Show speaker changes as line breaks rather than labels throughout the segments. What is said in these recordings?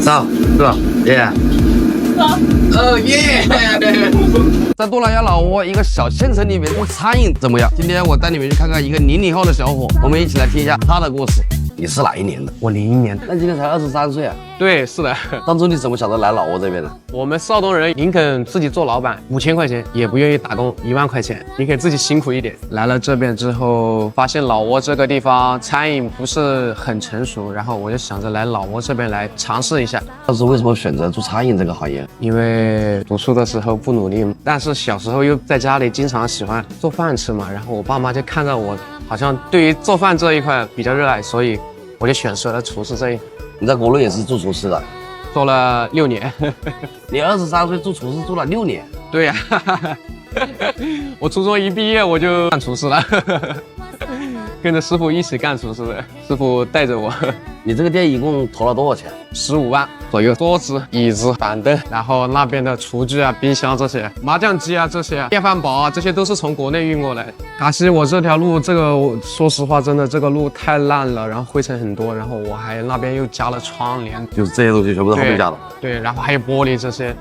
走，是吧？耶！哦耶！在东南亚老挝一个小县城里面做餐饮怎么样？今天我带你们去看看一个00后的小伙，我们一起来听一下他的故事。你是哪一年的？
我01年的。
那今年才23岁啊？
对，是的。
当初你怎么想着来老挝这边的？
我们邵东人宁肯自己做老板，5000块钱也不愿意打工1万块钱，宁肯自己辛苦一点。来了这边之后，发现老挝这个地方餐饮不是很成熟，然后我就想着来老挝这边来尝试一下。
当时为什么选择做餐饮这个行业？
因为读书的时候不努力，但是小时候又在家里经常喜欢做饭吃嘛，然后我爸妈就看到我好像对于做饭这一块比较热爱，所以我就选择了厨师这一行。
你在国内也是做厨师的？
做了6年。
你23岁做厨师做了6年？
对呀、我初中一毕业我就干厨师了。跟着师傅一起干厨师的，师傅带着我。
你这个店一共投了多少钱
？15万左右，桌子、椅子、板凳，然后那边的厨具啊、冰箱这些，麻将机啊这些，电饭煲啊这些都是从国内运过来。嘎西我这条路，说实话真的这个路太烂了，然后灰尘很多，然后我还那边又加了窗帘，
就是这些东西全部都后面加的。
对，然后还有玻璃这些。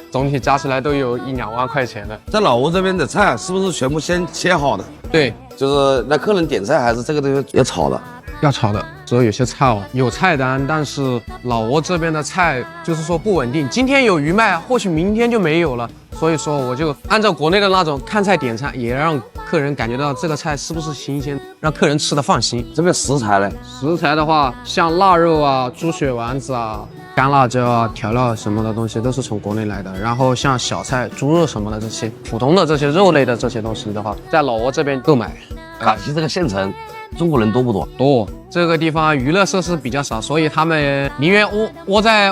总体加起来都有1-2万块钱的。
在老挝这边的菜是不是全部先切好的？
对，
就是那客人点菜还是这个东西要炒的？
要炒的。所以有些菜哦有菜单，但是老挝这边的菜就是说不稳定，今天有鱼卖，或许明天就没有了。所以说我就按照国内的那种看菜点菜，也让客人感觉到这个菜是不是新鲜，让客人吃得放心。
这边食材呢？
食材的话，像腊肉啊、猪血丸子啊、干辣椒啊、调料什么的东西都是从国内来的。然后像小菜、猪肉什么的这些普通的这些肉类的这些东西的话，在老挝这边购买。
嘎西这个县城，中国人多不多？
多。这个地方娱乐设施比较少，所以他们宁愿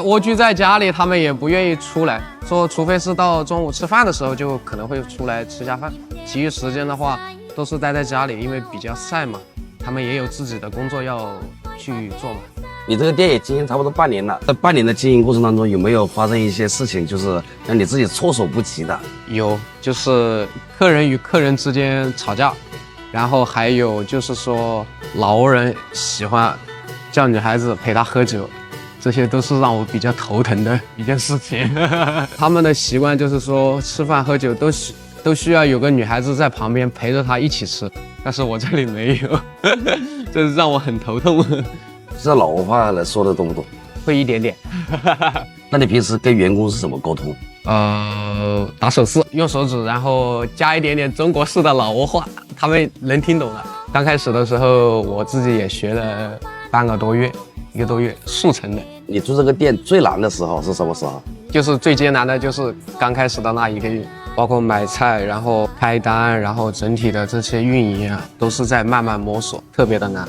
蜗居在家里，他们也不愿意出来。说除非是到中午吃饭的时候，就可能会出来吃下饭。其余时间的话，都是待在家里，因为比较晒嘛。他们也有自己的工作要去做嘛。
你这个店也经营差不多半年了，在半年的经营过程当中，有没有发生一些事情，就是让你自己措手不及的？
有，就是客人与客人之间吵架。然后还有就是说，老挝人喜欢叫女孩子陪他喝酒，这些都是让我比较头疼的一件事情。他们的习惯就是说，吃饭喝酒都需要有个女孩子在旁边陪着他一起吃，但是我这里没有，这是让我很头痛。
知道老挝话来说的多不多？
会一点点。
那你平时跟员工是怎么沟通？
打手势，用手指，然后加一点点中国式的老挝话，他们能听懂的。刚开始的时候，我自己也学了1个多月，速成的。
你做这个店最难的时候是什么时候？
就是最艰难的就是刚开始的那1个月，包括买菜，然后开单，然后整体的这些运营啊，都是在慢慢摸索，特别的难。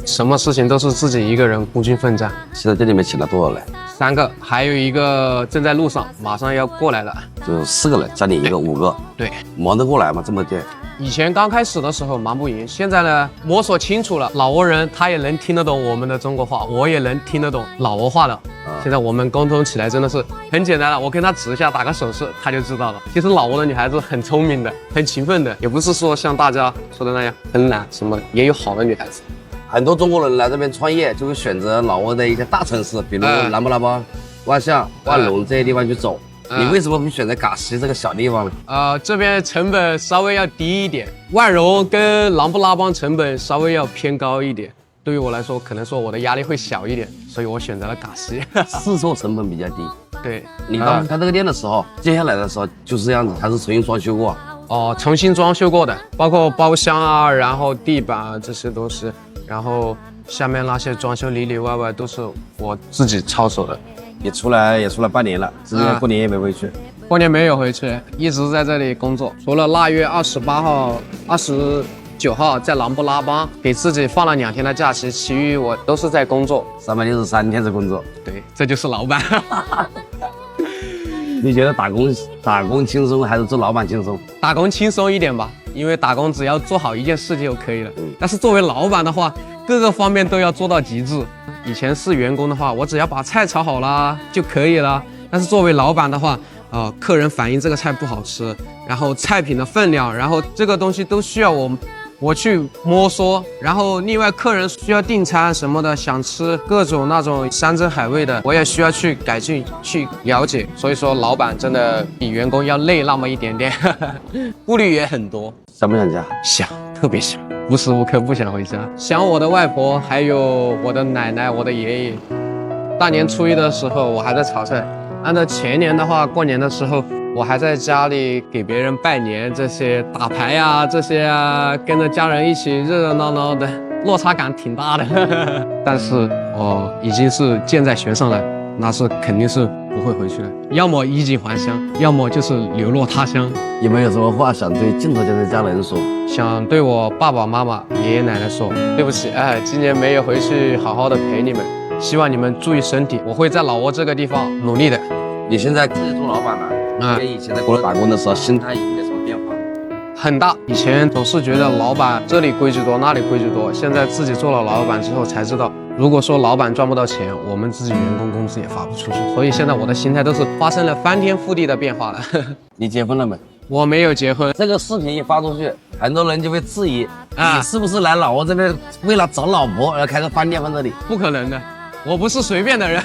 什么事情都是自己一个人孤军奋战。
现在店里面请了多少人
？3个，还有1个正在路上，马上要过来了。
就4个人，加你一个5个。
对，
忙得过来吗？这么店？
以前刚开始的时候忙不赢，现在呢摸索清楚了，老挝人他也能听得懂我们的中国话，我也能听得懂老挝话的。现在我们沟通起来真的是很简单了，我跟他指一下，打个手势，他就知道了。其实老挝的女孩子很聪明的，很勤奋的，也不是说像大家说的那样很懒什么，也有好的女孩子。
很多中国人来这边创业，就会选择老挝的一些大城市，比如南布拉邦、万象、万隆这些地方去走。你为什么会选择嘎西这个小地方呢？
这边成本稍微要低一点，万荣跟南布拉邦成本稍微要偏高一点。对于我来说，可能说我的压力会小一点，所以我选择了嘎西。
试错成本比较低。
对，
你当时开这个店的时候，接下来的时候就是这样子，还是重新装修过？
重新装修过的，包括包厢啊，然后地板啊这些都是，然后下面那些装修里里外外都是我自己操手的。
你出来也出来半年了，之前过年也没回去。
过年没有回去，一直在这里工作，除了腊月28号、29号在南布拉邦给自己放了2天的假期，其余我都是在工作
363天的工作。
对，这就是老板。
你觉得打工轻松还是做老板轻松？
打工轻松一点吧，因为打工只要做好一件事就可以了。但是作为老板的话，各个方面都要做到极致。以前是员工的话，我只要把菜炒好了就可以了。但是作为老板的话，客人反映这个菜不好吃，然后菜品的分量，然后这个东西都需要我我去摸索，然后另外客人需要订餐什么的，想吃各种那种山珍海味的，我也需要去改进去了解。所以说，老板真的比员工要累那么一点点，顾虑也很多。
想不想家？
想，特别想，无时无刻不想回家，想我的外婆，还有我的奶奶、我的爷爷。大年初一的时候，我还在炒菜。按照前年的话，过年的时候，我还在家里给别人拜年，这些打牌啊，这些啊，跟着家人一起热热闹闹的，落差感挺大的。但是我已经是箭在弦上了，那是肯定是不会回去了，要么衣锦还乡，要么就是流落他乡。
有没有什么话想对镜头前的家人说？
想对我爸爸妈妈、爷爷奶奶说，对不起，今年没有回去好好的陪你们。希望你们注意身体，我会在老挝这个地方努力的。
你现在自己做老板了，跟以前在国内打工的时候心态有没有什么变化？
很大，以前总是觉得老板这里规矩多，那里规矩多，现在自己做了老板之后才知道，如果说老板赚不到钱，我们自己员工工资也发不出去。所以现在我的心态都是发生了翻天覆地的变化了。
你结婚了没？
我没有结婚。
这个视频一发出去，很多人就会质疑，你是不是来老挝这边为了找老婆而开个饭店放这里？
不可能的。我不是随便的人，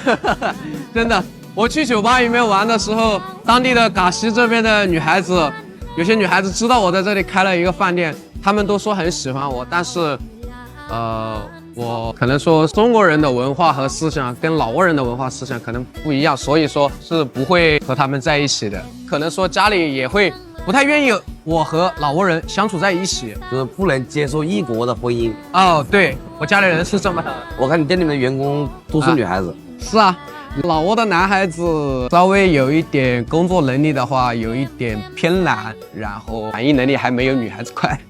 真的。我去酒吧里面玩的时候，当地的嘎西这边的女孩子，有些女孩子知道我在这里开了一个饭店，她们都说很喜欢我，但是，我可能说中国人的文化和思想跟老挝人的文化思想可能不一样，所以说是不会和他们在一起的。可能说家里也会不太愿意我和老挝人相处在一起，
就是不能接受异国的婚姻。
哦，对，我家里人是这么。
我看你店里面的员工都是女孩子。
是啊，老挝的男孩子稍微有一点工作能力的话，有一点偏懒，然后反应能力还没有女孩子快。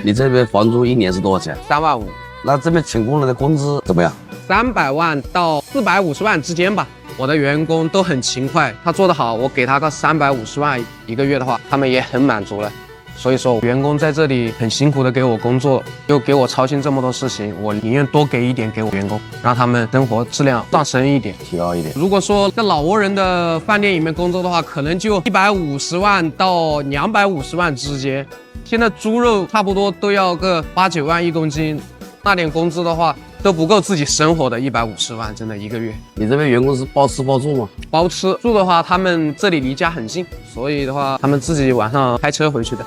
你这边房租一年是多少钱
？3万5。
那这边请工人的工资怎么样
？300万到450万之间吧。我的员工都很勤快，他做得好，我给他个350万一个月的话，他们也很满足了。所以说，员工在这里很辛苦的给我工作，又给我操心这么多事情，我宁愿多给一点给我员工，让他们生活质量上升一点，
提高一点。
如果说在老挝人的饭店里面工作的话，可能就150万到250万之间。现在猪肉差不多都要个8、9万1公斤，那点工资的话都不够自己生活的150万，真的一个月。
你这边员工是包吃包住吗？
包吃住的话，他们这里离家很近，所以的话，他们自己晚上开车回去的。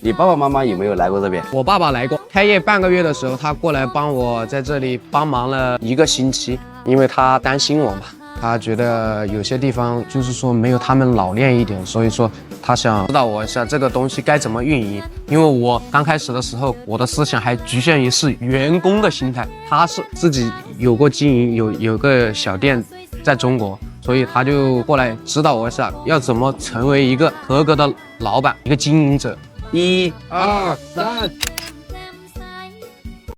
你爸爸妈妈有没有来过这边？
我爸爸来过，开业半个月的时候，他过来帮我在这里帮忙了1个星期，因为他担心我嘛，他觉得有些地方就是说没有他们老练一点，所以说他想指导我一下这个东西该怎么运营。因为我刚开始的时候，我的思想还局限于是员工的心态，他是自己有过经营，有个小店在中国，所以他就过来指导我一下，要怎么成为一个合格的老板，一个经营者。
1、2、3。